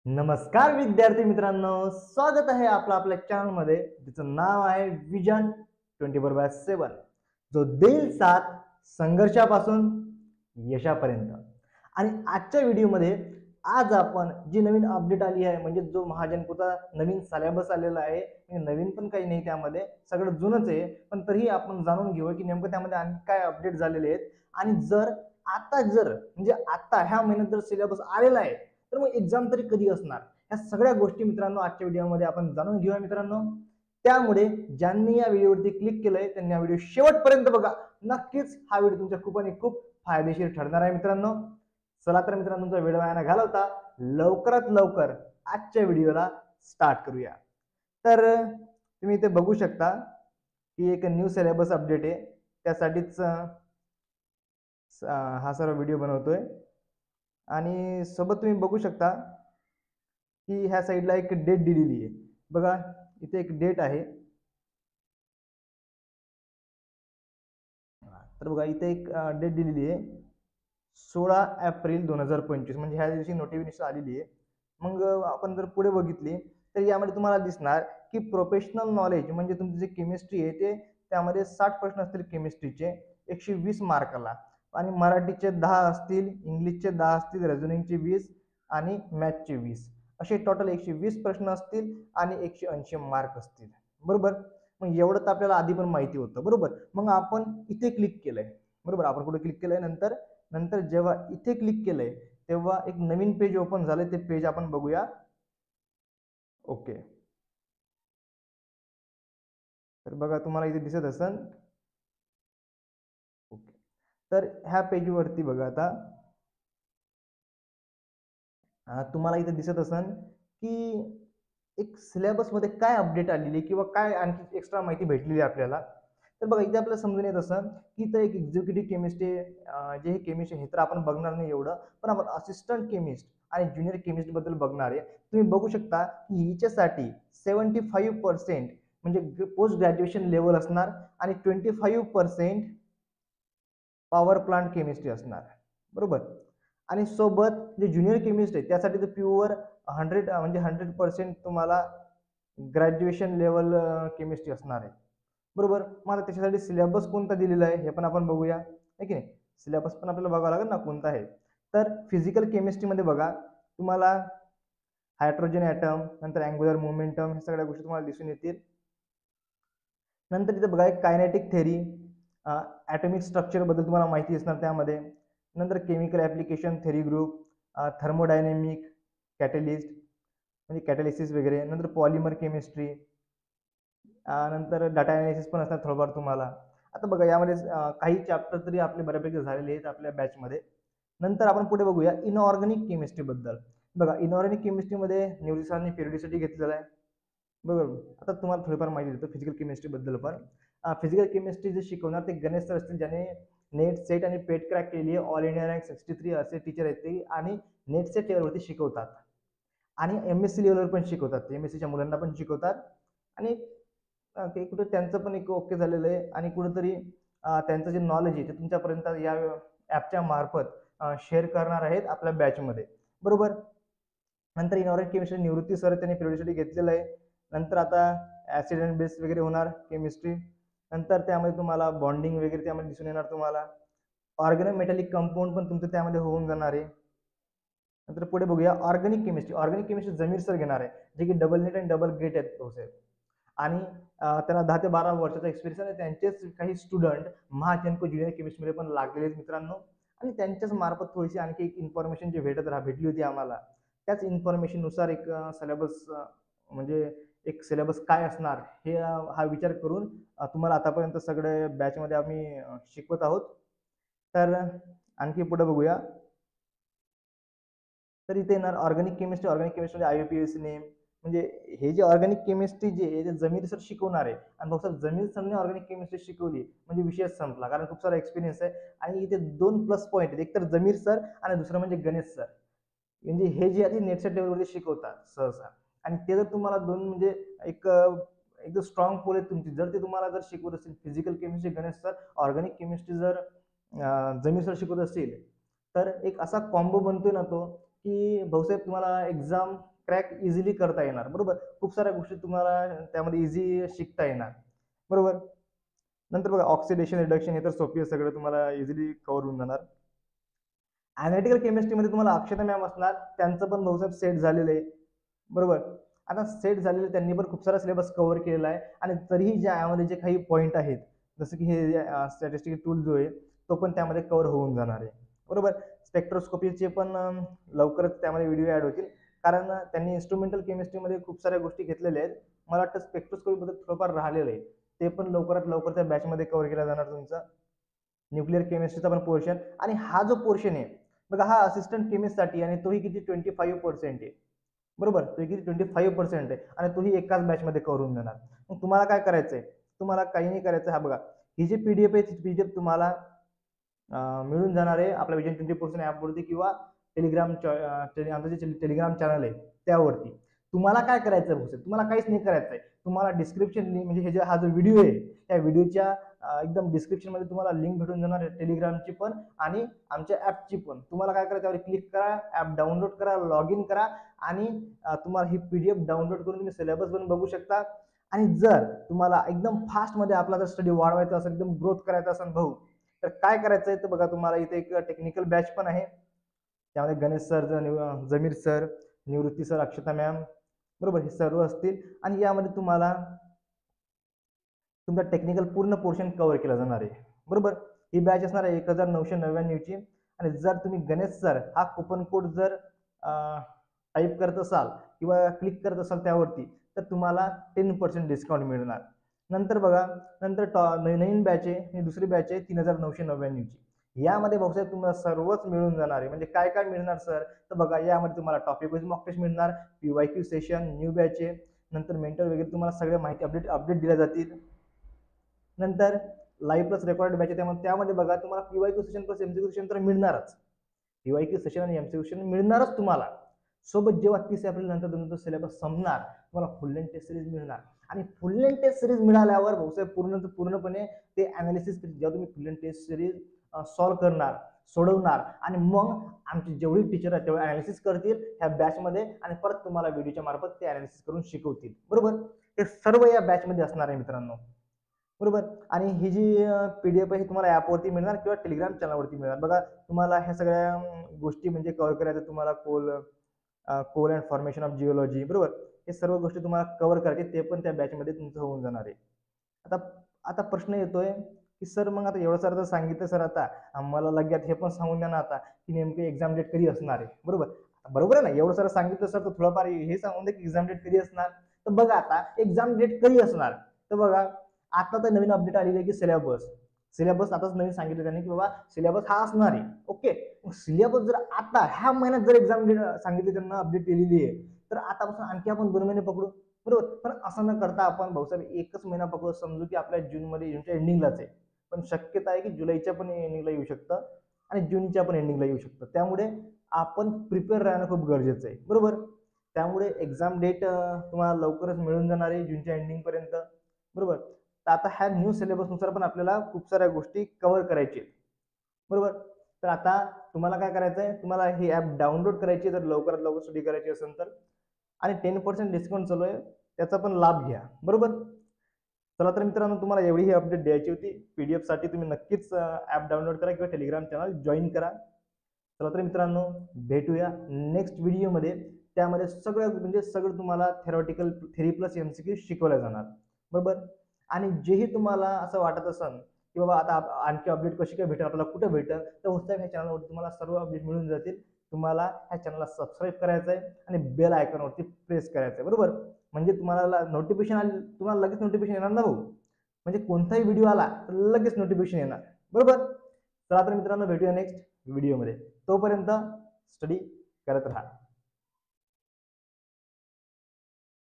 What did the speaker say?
नमस्कार विद्यार्थी मित्रांनो, स्वागत आहे आपल्या चॅनलमध्ये जिचं नाव आहे विजन 24/7, जो देईल साथ संघर्षापासून यशापर्यंत. आणि आजच्या व्हिडिओमध्ये आज आपण जी नवीन अपडेट आली आहे, म्हणजे जो महाजनकोचा नवीन सिलेबस आलेला आहे. नवीन पण काही नाही, त्यामध्ये सगळं जुनच आहे, पण तरीही आपण जाणून घेऊ की नेमकं त्यामध्ये आणखी काय अपडेट झालेले आहेत. आणि जर म्हणजे आता ह्या महिन्यात जर सिलेबस आलेला आहे, तर मग एक्झाम तरी कधी असणार, या सगळ्या गोष्टी मित्रांनो आजच्या व्हिडिओमध्ये आपण जाणून घेऊया मित्रांनो. त्यामुळे ज्यांनी या व्हिडिओवरती क्लिक केलंय त्यांनी हा व्हिडिओ शेवटपर्यंत बघा. नक्कीच हा व्हिडिओ तुमच्या खूप आणि खूप फायदेशीर ठरणार आहे मित्रांनो. चला तर मित्रांनो, तुमचा वेळ वाया न घालवता लवकरात लवकर आजच्या व्हिडिओला स्टार्ट करूया. तर तुम्ही इथे बघू शकता की एक न्यू सिलेबस अपडेट आहे, त्यासाठीच हा सर्व व्हिडिओ बनवतोय. आणि सोबत तुम्ही बघू शकता की ह्या साईडला एक डेट दिलेली आहे बघा. इथे एक डेट आहे, तर बघा इथे एक डेट दिलेली आहे 16 एप्रिल 2025, म्हणजे ह्या दिवशी नोटिफिकेशन आलेली आहे. मग आपण जर पुढे बघितली तर यामध्ये तुम्हाला दिसणार की प्रोफेशनल नॉलेज म्हणजे तुमची जी केमिस्ट्री आहे ते त्यामध्ये 60 प्रश्न असतील केमिस्ट्रीचे 120 मार्काला, आणि मराठीचे 10 असतील, इंग्लिशचे 10 असतील, रिझनिंगचे 20 आणि मॅथचे 20, असे टोटल 120 प्रश्न असतील आणि 180 मार्क असतील. बरोबर. मग एवढं तर आपल्याला आधी पण माहिती होतं. बरोबर. मग आपण इथे क्लिक केलंय. बरोबर. आपण कुठे क्लिक केलंय, नंतर नंतर जेव्हा इथे क्लिक केलंय तेव्हा एक नवीन पेज ओपन झालंय. ते पेज आपण बघूया. ओके. तर बघा तुम्हाला इथे दिसत असेल. ओके. तर ह्या पेजवरती बघा आता तुम्हाला इथे दिसत असेल की एक सिलेबस मध्ये काय अपडेट आलेली किंवा काय आणखी एक्स्ट्रा माहिती भेटलेली आपल्याला. तर बघा इथे आपल्याला समजून येत असं की इथं एक एक्झिक्युटिव्ह केमिस्ट्री, जे हे केमिस्ट हे तर आपण बघणार नाही एवढं, पण आपण असिस्टंट केमिस्ट आणि ज्युनियर केमिस्ट बद्दल बघणार आहे. तुम्ही बघू शकता की हिच्यासाठी 75% म्हणजे पोस्ट ग्रॅज्युएशन लेवल असणार आणि 25% पॉवर प्लांट केमिस्ट्री असणार. बरोबर. आणि सोबत जे ज्युनियर केमिस्ट आहे त्यासाठी तर प्युअर 100% तुम्हाला ग्रॅज्युएशन लेवल केमिस्ट्री असणार आहे. बरोबर. मग त्याच्यासाठी सिलेबस कोणता दिलेला आहे हे पण आपण बघूया, आहे की नाही. सिलेबस पण आपल्याला बघावं लागेल ना कोणता आहे. तर फिजिकल केमिस्ट्रीमध्ये बघा तुम्हाला हायड्रोजन ॲटम, नंतर अँग्युलर मोमेंटम, ह्या सगळ्या गोष्टी तुम्हाला दिसून येतील. नंतर इथे बघा एक कायनेटिक थेरी, ॲटॉमिक स्ट्रक्चर बद्दल तुम्हाला माहिती असणार त्यामध्ये. नंतर chemical application theory group, thermodynamic, catalyst म्हणजे कॅटलिसिस वगैरे, नंतर पॉलिमर केमिस्ट्री, नंतर डाटा अनालिसिस पण असणार थोडंफार तुम्हाला. आता बघा यामध्ये काही चॅप्टर तरी आपले बऱ्यापैकी झालेले आहेत आपल्या बॅचमध्ये. नंतर आपण पुढे बघूया इनऑर्गॅनिक केमिस्ट्री बद्दल. बघा इनऑर्गॅनिक केमिस्ट्रीमध्ये न्यूजी सरांनी पिरियडिसिटी घेतलेला आहे. बरोबर. आता तुम्हाला थोडीफार माहिती देतो फिजिकल केमिस्ट्री बद्दल पण. फिजिकल केमिस्ट्री जे शिकवणार ते गणेश सर असतील, ज्याने नेट सेट आणि पेट क्रॅक केली आहे. ऑल इंडिया रँक 63 असे टीचर आहेत ते, आणि नेट सेट लेवलवरती शिकवतात आणि एमएससी लेवलवर पण शिकवतात. एमएससीच्या मुलांना पण शिकवतात. आणि कुठे त्यांचं पण एक ओके झालेलं आहे, आणि कुठेतरी त्यांचं जे नॉलेज आहे ते तुमच्यापर्यंत या ॲपच्या मार्फत शेअर करणार आहेत आपल्या बॅचमध्ये. बरोबर. नंतर इनऑर्गॅनिक केमिस्ट्री निवृत्ती सर त्यांनी पिरियडिसिटी घेतलेलं आहे. नंतर आता ऍसिड अँड बेस वगैरे होणार केमिस्ट्री. नंतर त्यामध्ये तुम्हाला बॉन्डिंग वगैरे त्यामध्ये दिसून येणार तुम्हाला. ऑर्गॅनोमेटॅलिक कंपाऊंड पण तुमचं त्यामध्ये होऊन जाणार आहे. नंतर पुढे बघूया ऑर्गॅनिक केमिस्ट्री. ऑर्गॅनिक केमिस्ट्री जमीर सर घेणार आहे, जे की डबल नेट आणि डबल गेट आहेत प्रोसेस. आणि त्यांना 10 ते 12 वर्षाचा एक्सपिरियन्स आहे. त्यांचेच काही स्टुडंट महाजनको ज्युनियर केमिस्ट्रीमध्ये पण लागलेले आहेत मित्रांनो. आणि त्यांच्याच मार्फत थोडीशी आणखी एक इन्फॉर्मेशन जी भेटली होती आम्हाला, त्याच इन्फॉर्मेशननुसार एक सिलेबस, म्हणजे एक सिलेबस काय असणार हे हा विचार करून तुम्हाला आतापर्यंत सगळे बॅचमध्ये आम्ही शिकवत आहोत. तर आणखी पुढे बघूया. तर इथे येणार ऑर्गॅनिक केमिस्ट्री. ऑर्गॅनिक केमिस्ट्री म्हणजे IUPAC नेम, म्हणजे हे जे ऑर्गॅनिक केमिस्ट्री जे आहे ते जमीर सर शिकवणार आहे. आणि फक्त जमीर सरने ऑर्गॅनिक केमिस्ट्री शिकवली म्हणजे विषयच संपला, कारण खूप सारा एक्सपिरियन्स आहे. आणि इथे 2 प्लस पॉईंट आहेत, एक तर जमीर सर आणि दुसरं म्हणजे गणेश सर. म्हणजे हे जे आहे नेटसेट लेवलवरती शिकवतात सहसा. आणि ते जर तुम्हाला दोन म्हणजे एक एकदम स्ट्रॉंग पोल आहे तुमची, जर ते तुम्हाला जर शिकवत असतील physical chemistry Ganesh sir, organic chemistry जर जमीर सर शिकवत असतील, तर एक असा कॉम्बो बनतोय ना तो, की भाऊसाहेब तुम्हाला एक्झाम क्रॅक इझिली करता येणार, बरोबर. खूप साऱ्या गोष्टी तुम्हाला त्यामध्ये इझी शिकता येणार, बरोबर. नंतर बघा ऑक्सिडेशन रिडक्शन हे तर सोपी आहे, सगळं तुम्हाला इझिली कव्हर होऊन जाणार. अॅनालिटिकल केमिस्ट्रीमध्ये तुम्हाला अक्षता मॅम असणार, त्यांचं पण भाऊसाहेब सेट झालेलं आहे, बरोबर. आता सेट झालेले त्यांनी पण खूप सारा सिलेबस कव्हर केलेला आहे आणि तरीही ज्या यामध्ये जे काही पॉईंट आहेत, जसं की हे स्टॅटिस्टिकल टूल जो आहे तो पण त्यामध्ये कव्हर होऊन जाणार आहे, बरोबर. स्पेक्ट्रोस्कोपीचे पण लवकरच त्यामध्ये व्हिडिओ ऍड होतील, कारण त्यांनी इन्स्ट्रुमेंटल केमिस्ट्रीमध्ये खूप साऱ्या गोष्टी घेतलेल्या आहेत. मला वाटतं स्पेक्ट्रोस्कोपी बद्दल थोडंफार राहिलेलं आहे, ते पण लवकरात लवकर त्या बॅचमध्ये कव्हर केला जाणार तुमचा. न्यूक्लिअर केमिस्ट्रीचा पण पोर्शन, आणि हा जो पोर्शन आहे बघा हा असिस्टंट केमिस्टसाठी, आणि तोही किती 25% आहे, बरोबर. तो किती 25% आहे आणि तोही एकाच बॅचमध्ये कव्हर होऊन जाणार. मग तुम्हाला काय करायचंय, तुम्हाला काही नाही करायचं. हा बघा ही जी पीडीएफ आहे ती पीडीएफ तुम्हाला मिळून जाणार आहे आपल्या विजन 24% ॲपवरती किंवा आमचं जे टेलिग्राम चॅनल आहे त्यावरती. तुम्हाला काय करायचं भाऊ, तुम्हाला काहीच नाही करायचंय. तुम्हाला डिस्क्रिप्शन म्हणजे हा जो व्हिडिओ आहे त्या व्हिडिओच्या एकदम डिस्क्रिप्शन मध्ये तुम्हाला लिंक भेटून जाणार आहे टेलिग्रामची पण आणि आमच्या ऍपची पण. तुम्हाला काय करायचं, त्यावर क्लिक करा, ऍप डाउनलोड करा, लॉग इन करा आणि तुम्हाला ही पीडीएफ डाउनलोड करून तुम्ही सिलेबस पण बघू शकता. आणि जर तुम्हाला एकदम फास्ट मध्ये आपला जर स्टडी वाढवायचा असेल, एकदम ग्रोथ करायचा असेल भाऊ, तर काय करायचंय तर बघा तुम्हाला इथे एक टेक्निकल बॅच पण आहे. त्यामध्ये गणेश सर, जमीर सर, निवृत्ती सर, अक्षता मॅम, बरोबर, हे सर्व असतील. आणि यामध्ये तुम्हाला तुमचा टेक्निकल पूर्ण पोर्शन कव्हर केला जाणार आहे, बरोबर. ही बॅच असणार आहे 1999 ची. आणि जर तुम्ही गणेश सर हा कुपन कोड जर टाईप करत असाल किंवा क्लिक करत असाल त्यावरती, तर तुम्हाला 10% डिस्काउंट मिळणार. नंतर बघा, नंतर नवीन बॅच आहे, ही दुसरी बॅच आहे 3999 ची. यामध्ये भाऊसाहेब तुम्हाला सर्वच मिळून जाणार आहे. म्हणजे काय काय मिळणार सर, तर बघा यामध्ये तुम्हाला टॉपिक वाईज मॉक टेस्ट मिळणार, पीवायक्यू सेशन, न्यू बॅच आहे, नंतर मेंटर वगैरे तुम्हाला सगळ्या माहिती अपडेट दिल्या जातील. नंतर लाईव्ह प्लस रेकॉर्ड बॅच आहे, त्यामध्ये बघा तुम्हाला PYQ session plus MCQ session तर मिळणारच. पीवायक्यू सेशन आणि एमसीक्यू सेशन मिळणारच तुम्हाला सोबत. जेव्हा 30 एप्रिल नंतर तुमचा सिलेबस संपणार, तुम्हाला फुल लेंथ टेस्ट सिरीज मिळणार. आणि फुल लेंथ टेस्ट सिरीज मिळाल्यावर भाऊसाहेब पूर्णपणे ते अनालिसिस, जेव्हा तुम्ही full length test series solve करणार, सोडवणार, आणि मग आमची जेवढी टीचर आहेत तेवढे अनालिसिस करतील ह्या बॅचमध्ये आणि परत तुम्हाला व्हिडिओच्या मार्फत ते अनालिसिस करून शिकवतील, बरोबर. हे सर्व या बॅचमध्ये असणार आहे मित्रांनो, बरोबर. आणि ही जी पीडीएफ आहे तुम्हाला ऍपवरती मिळणार किंवा टेलिग्राम चॅनलवरती मिळणार. बघा तुम्हाला ह्या सगळ्या गोष्टी म्हणजे कव्हर करायचं, तुम्हाला coal and formation of geology, बरोबर, हे सर्व गोष्टी तुम्हाला कव्हर करायचे, ते पण त्या बॅचमध्ये तुमचं होऊन जाणार आहे. आता आता प्रश्न येतोय की सर मग आता एवढं सर सांगितलं सर, आता आम्हाला लगेच हे पण सांगून द्या ना आता की नेमके एक्झाम डेट कधी असणार आहे, बरोबर. बरोबर आहे ना, एवढं सर सांगितलं सर तर थोडंफार हे सांगून द्या की एक्झाम डेट कधी असणार. तर बघा आता एक्झाम डेट कधी असणार, तर बघा आता तर नवीन अपडेट आलेली आहे की सिलेबस आताच नवीन सांगितलं त्यांनी की बाबा सिलेबस हा असणार आहे. ओके, सिलेबस जर आता ह्या महिन्यात जर एक्झाम डेट सांगितली, त्यांना अपडेट केलेली आहे, तर आतापासून आणखी आपण 2 महिने पकडू, बरोबर. पण असं न करता आपण भाऊसाहेब एकच महिना पकडू, समजू की आपल्या जूनच्या एंडिंगलाच आहे, पण शक्यता आहे की जुलैच्या पण एंडिंगला येऊ शकतं आणि जूनच्या पण एंडिंगला येऊ शकतं. त्यामुळे आपण प्रिपेअर राहणं खूप गरजेचं आहे, बरोबर. त्यामुळे एक्झाम डेट तुम्हाला लवकरच मिळून जाणार आहे जूनच्या एंडिंग पर्यंत, बरोबर. तर आता ह्या न्यू सिलेबस नुसार पण आपल्याला खूप साऱ्या गोष्टी कव्हर करायची आहेत, बरोबर. तर आता तुम्हाला काय करायचं आहे, तुम्हाला ही ऍप डाउनलोड करायची जर लवकरात लवकर स्टडी करायची असेल तर, आणि 10% डिस्काउंट चालू आहे, त्याचा पण लाभ घ्या, बरोबर. चला तर मित्रांनो, तुम्हाला एवढी ही अपडेट द्यायची होती. पीडीएफ साठी तुम्ही नक्कीच ऍप डाउनलोड करा किंवा टेलिग्राम चॅनल जॉईन करा. चला तर मित्रांनो, भेटूया नेक्स्ट व्हिडिओमध्ये. त्यामध्ये सगळं तुम्हाला थेरी प्लस एमसीक्यू शिकवल्या जाणार, बरोबर. आणि जेही तुम्हाला असं वाटत असेल की बाबा आता आणखी अपडेट कशी काय भेटेल, आपल्याला कुठे भेटेल, तर उत्साह ह्या चॅनलवरती तुम्हाला सर्व अपडेट मिळून जातील. तुम्हाला ह्या चॅनलला सबस्क्राईब करायचं आहे आणि बेल आयकॉनवरती प्रेस करायचं आहे, बरोबर. म्हणजे तुम्हाला तुम्हाला लगेच नोटिफिकेशन येणार ना भाऊ. म्हणजे कोणताही व्हिडिओ आला तर लगेच नोटिफिकेशन येणार, बरोबर. चला तर मित्रांनो, भेटूया नेक्स्ट व्हिडिओमध्ये. तोपर्यंत स्टडी करत राहा.